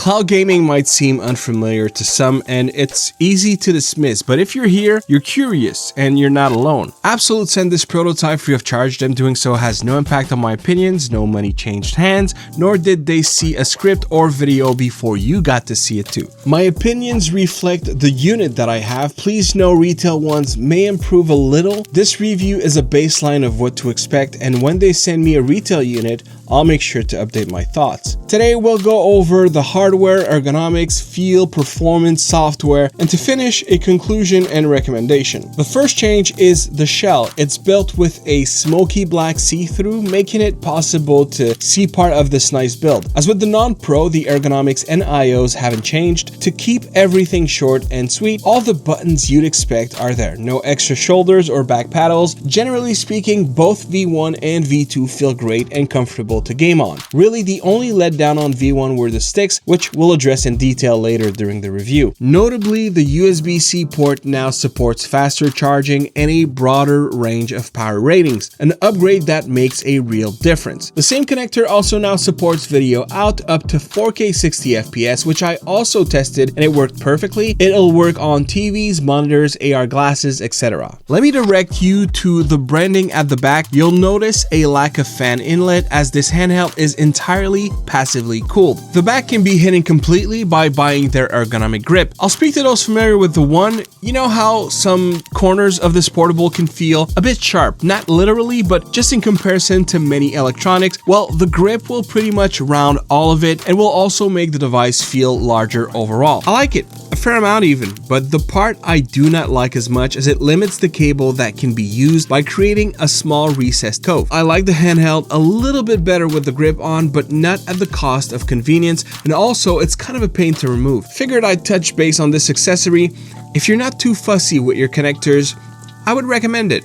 Cloud gaming might seem unfamiliar to some and it's easy to dismiss, but if you're here, you're curious and you're not alone. Abxylute sent this prototype free of charge. Them doing so has no impact on my opinions, no money changed hands, nor did they see a script or video before you got to see it too. My opinions reflect the unit that I have. Please know retail ones may improve a little. This review is a baseline of what to expect, and when they send me a retail unit, I'll make sure to update my thoughts. Today we'll go over the hardware, ergonomics, feel, performance, software, and to finish, a conclusion and recommendation. The first change is the shell. It's built with a smoky black see-through, making it possible to see part of this nice build. As with the non-Pro, the ergonomics and IOs haven't changed. To keep everything short and sweet, all the buttons you'd expect are there. No extra shoulders or back paddles. Generally speaking, both V1 and V2 feel great and comfortable to game on. Really, the only letdown on V1 were the sticks, which we'll address in detail later during the review. Notably, the USB-C port now supports faster charging and a broader range of power ratings, an upgrade that makes a real difference. The same connector also now supports video out up to 4K 60 FPS, which I also tested and it worked perfectly. It'll work on TVs, monitors, AR glasses, etc. Let me direct you to the branding at the back. You'll notice a lack of fan inlet as this handheld is entirely passively cooled. The back can be hidden completely by buying their ergonomic grip. I'll speak to those familiar with the One. You know how some corners of this portable can feel a bit sharp, not literally, but just in comparison to many electronics. Well, the grip will pretty much round all of it and will also make the device feel larger overall. I like it, a fair amount even, but the part I do not like as much is it limits the cable that can be used by creating a small recessed cove. I like the handheld a little bit better with the grip on, but not at the cost of convenience, and also it's kind of a pain to remove. Figured I'd touch base on this accessory. If you're not too fussy with your connectors, I would recommend it.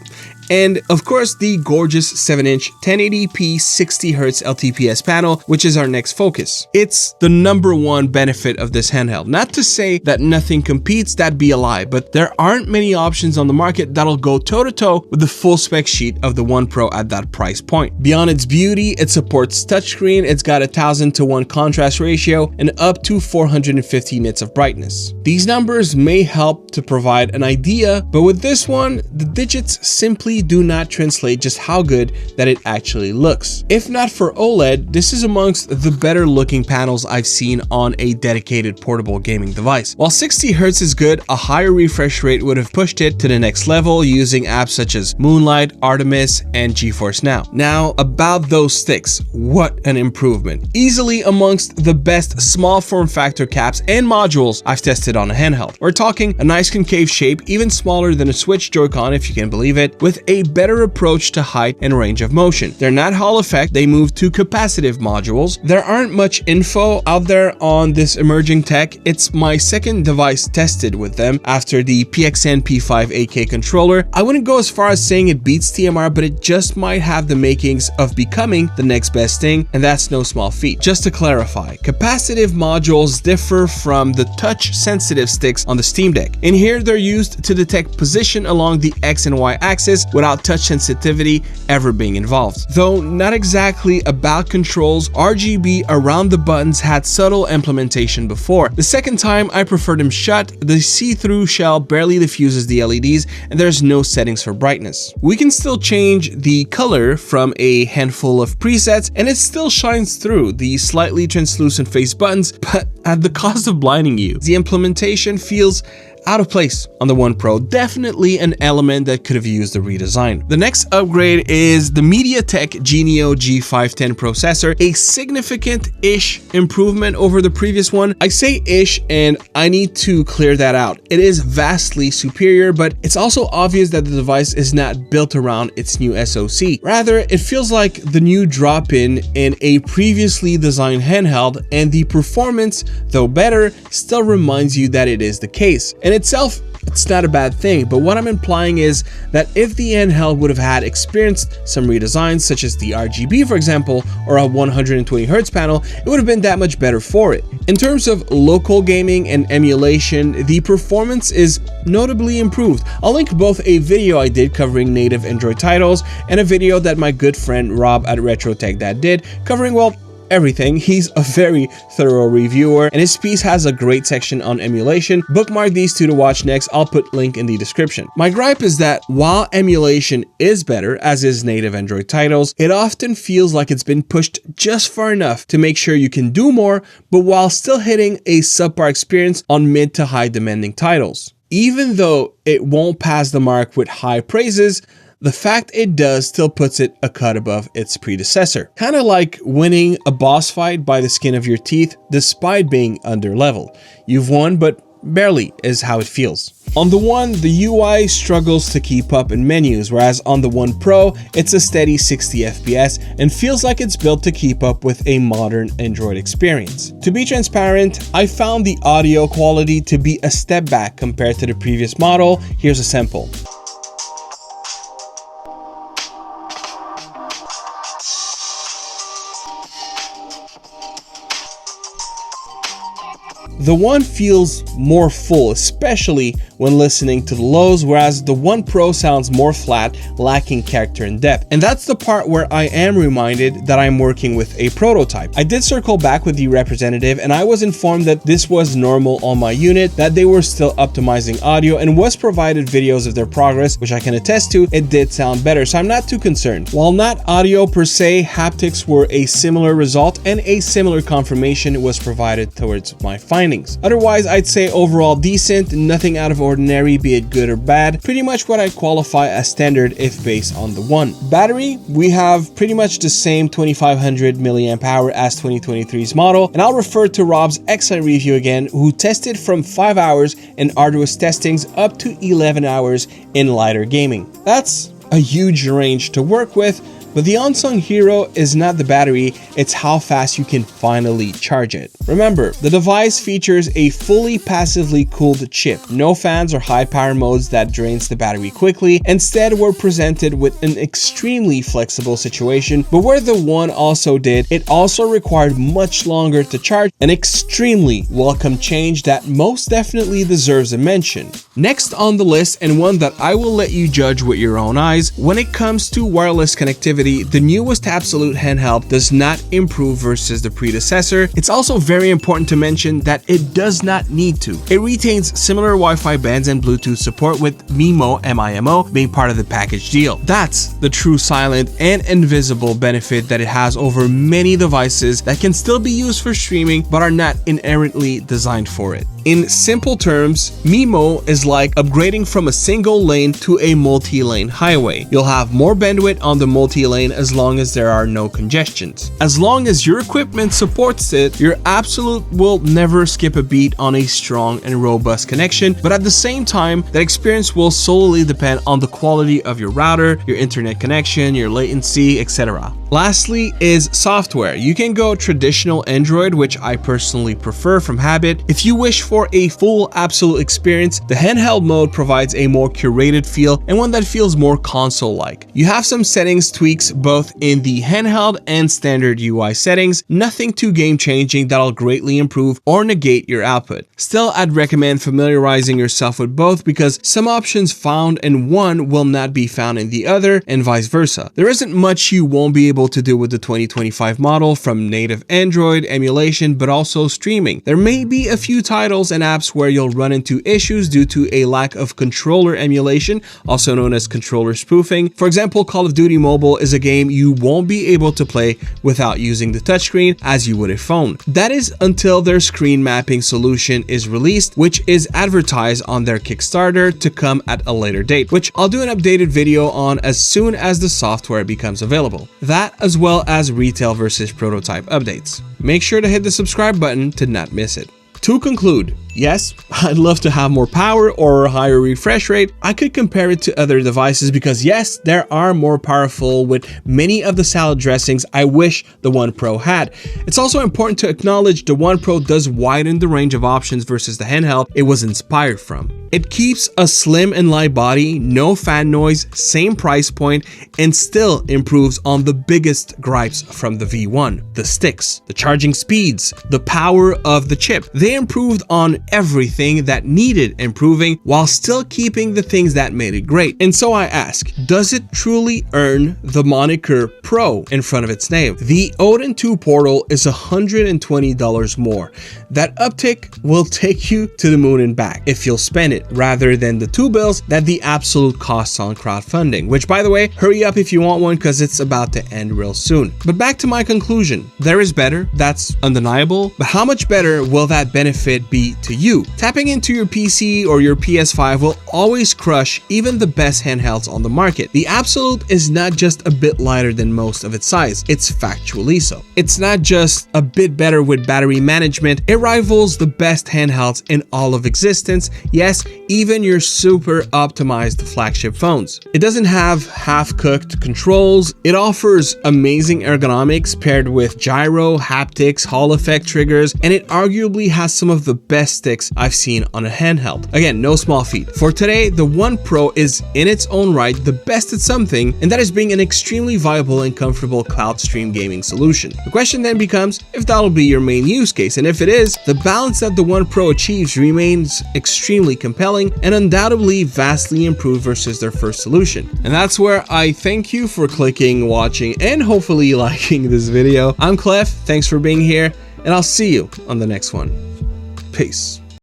And of course, the gorgeous 7-inch 1080p 60Hz LTPS panel, which is our next focus. It's the #1 benefit of this handheld. Not to say that nothing competes, that'd be a lie, but there aren't many options on the market that'll go toe-to-toe with the full spec sheet of the One Pro at that price point. Beyond its beauty, it supports touchscreen, it's got a 1000:1 contrast ratio, and up to 450 nits of brightness. These numbers may help to provide an idea, but with this one, the digits simply do not translate just how good that it actually looks. If not for OLED, this is amongst the better looking panels I've seen on a dedicated portable gaming device. While 60 Hz is good, a higher refresh rate would have pushed it to the next level using apps such as Moonlight, Artemis, and GeForce Now. Now, about those sticks, what an improvement. Easily amongst the best small form factor caps and modules I've tested on a handheld. We're talking a nice concave shape, even smaller than a Switch Joy-Con if you can believe it, with a better approach to height and range of motion. They're not Hall effect, they move to capacitive modules. There aren't much info out there on this emerging tech. It's my second device tested with them after the PXN P5 8K controller. I wouldn't go as far as saying it beats TMR, but it just might have the makings of becoming the next best thing, and that's no small feat. Just to clarify, capacitive modules differ from the touch sensitive sticks on the Steam Deck. In here, they're used to detect position along the X and Y axis without touch sensitivity ever being involved. Though not exactly about controls, RGB around the buttons had subtle implementation before. The second time I preferred them shut, the see-through shell barely diffuses the LEDs and there's no settings for brightness. We can still change the color from a handful of presets and it still shines through the slightly translucent face buttons, but at the cost of blinding you. The implementation feels out of place on the One Pro, definitely an element that could have used a redesign. The next upgrade is the MediaTek Genio G510 processor, a significant-ish improvement over the previous one. I say ish and I need to clear that out. It is vastly superior, but it's also obvious that the device is not built around its new SoC. Rather, it feels like the new drop-in in a previously designed handheld, and the performance, though better, still reminds you that it is the case. In itself, it's not a bad thing, but what I'm implying is that if the handheld would have experienced some redesigns, such as the RGB, for example, or a 120 Hz panel, it would have been that much better for it. In terms of local gaming and emulation, the performance is notably improved. I'll link both a video I did covering native Android titles and a video that my good friend Rob at RetroTech did covering, well, everything. He's a very thorough reviewer, and his piece has a great section on emulation. Bookmark these two to watch next. I'll put link in the description. My gripe is that while emulation is better, as is native Android titles, it often feels like it's been pushed just far enough to make sure you can do more, but while still hitting a subpar experience on mid to high demanding titles. Even though it won't pass the mark with high praises, the fact it does still puts it a cut above its predecessor. Kind of like winning a boss fight by the skin of your teeth despite being under level. You've won, but barely is how it feels. On the One, the UI struggles to keep up in menus, whereas on the One Pro, it's a steady 60 FPS and feels like it's built to keep up with a modern Android experience. To be transparent, I found the audio quality to be a step back compared to the previous model. Here's a sample. The One feels more full, especially when listening to the lows, whereas the One Pro sounds more flat, lacking character and depth. And that's the part where I am reminded that I'm working with a prototype. I did circle back with the representative, and I was informed that this was normal on my unit, that they were still optimizing audio, and was provided videos of their progress, which I can attest to. It did sound better, so I'm not too concerned. While not audio per se, haptics were a similar result, and a similar confirmation was provided towards my findings. Otherwise, I'd say overall decent, nothing out of ordinary, be it good or bad. Pretty much what I'd qualify as standard if based on the One. Battery, we have pretty much the same 2500 milliamp hour as 2023's model, and I'll refer to Rob's excellent review again, who tested from 5 hours in arduous testings up to 11 hours in lighter gaming. That's a huge range to work with. But the unsung hero is not the battery, it's how fast you can finally charge it. Remember, the device features a fully passively cooled chip, no fans or high power modes that drains the battery quickly. Instead, we're presented with an extremely flexible situation, but where the One also did, it also required much longer to charge, an extremely welcome change that most definitely deserves a mention. Next on the list, and one that I will let you judge with your own eyes, when it comes to wireless connectivity, the newest Abxylute handheld does not improve versus the predecessor. It's also very important to mention that it does not need to. It retains similar Wi-Fi bands and Bluetooth support, with MIMO being part of the package deal. That's the true silent and invisible benefit that it has over many devices that can still be used for streaming but are not inherently designed for it. In simple terms, MIMO is like upgrading from a single lane to a multi-lane highway. You'll have more bandwidth on the multi-lane as long as there are no congestions. As long as your equipment supports it, your Abxylute will never skip a beat on a strong and robust connection, but at the same time, that experience will solely depend on the quality of your router, your internet connection, your latency, etc. Lastly is software. You can go traditional Android, which I personally prefer from habit. If you wish for a full Abxylute experience, the handheld mode provides a more curated feel and one that feels more console-like. You have some settings tweaks both in the handheld and standard UI settings, nothing too game-changing that'll greatly improve or negate your output. Still, I'd recommend familiarizing yourself with both because some options found in one will not be found in the other, and vice versa. There isn't much you won't be able to do with the 2025 model, from native Android, emulation, but also streaming. There may be a few titles and apps where you'll run into issues due to a lack of controller emulation, also known as controller spoofing. For example, Call of Duty Mobile is a game you won't be able to play without using the touchscreen as you would a phone. That is until their screen mapping solution is released, which is advertised on their Kickstarter to come at a later date, which I'll do an updated video on as soon as the software becomes available. That as well as retail versus prototype updates. Make sure to hit the subscribe button to not miss it. To conclude, yes, I'd love to have more power or a higher refresh rate. I could compare it to other devices because yes, there are more powerful with many of the salad dressings I wish the One Pro had. It's also important to acknowledge the One Pro does widen the range of options versus the handheld it was inspired from. It keeps a slim and light body, no fan noise, same price point, and still improves on the biggest gripes from the V1, the sticks, the charging speeds, the power of the chip. They improved on everything that needed improving while still keeping the things that made it great. And so I ask, does it truly earn the moniker Pro in front of its name? The Odin 2 Portal is $120 more. That uptick will take you to the moon and back if you'll spend it, rather than the $2 bills that the Abxylute costs on crowdfunding, which, by the way, hurry up if you want one because it's about to end real soon. But back to my conclusion. There is better, that's undeniable, but how much better will that benefit be to you? Tapping into your PC or your PS5 will always crush even the best handhelds on the market. The Abxylute is not just a bit lighter than most of its size, it's factually so. It's not just a bit better with battery management, it rivals the best handhelds in all of existence, yes, even your super optimized flagship phones. It doesn't have half-cooked controls, it offers amazing ergonomics paired with gyro, haptics, Hall effect triggers, and it arguably has some of the best sticks I've seen on a handheld. Again, no small feat. For today, the One Pro is in its own right the best at something, and that is being an extremely viable and comfortable cloud stream gaming solution. The question then becomes if that'll be your main use case, and if it is, the balance that the One Pro achieves remains extremely compelling and undoubtedly vastly improved versus their first solution. And that's where I thank you for clicking, watching, and hopefully liking this video. I'm Clef, thanks for being here, and I'll see you on the next one. Peace.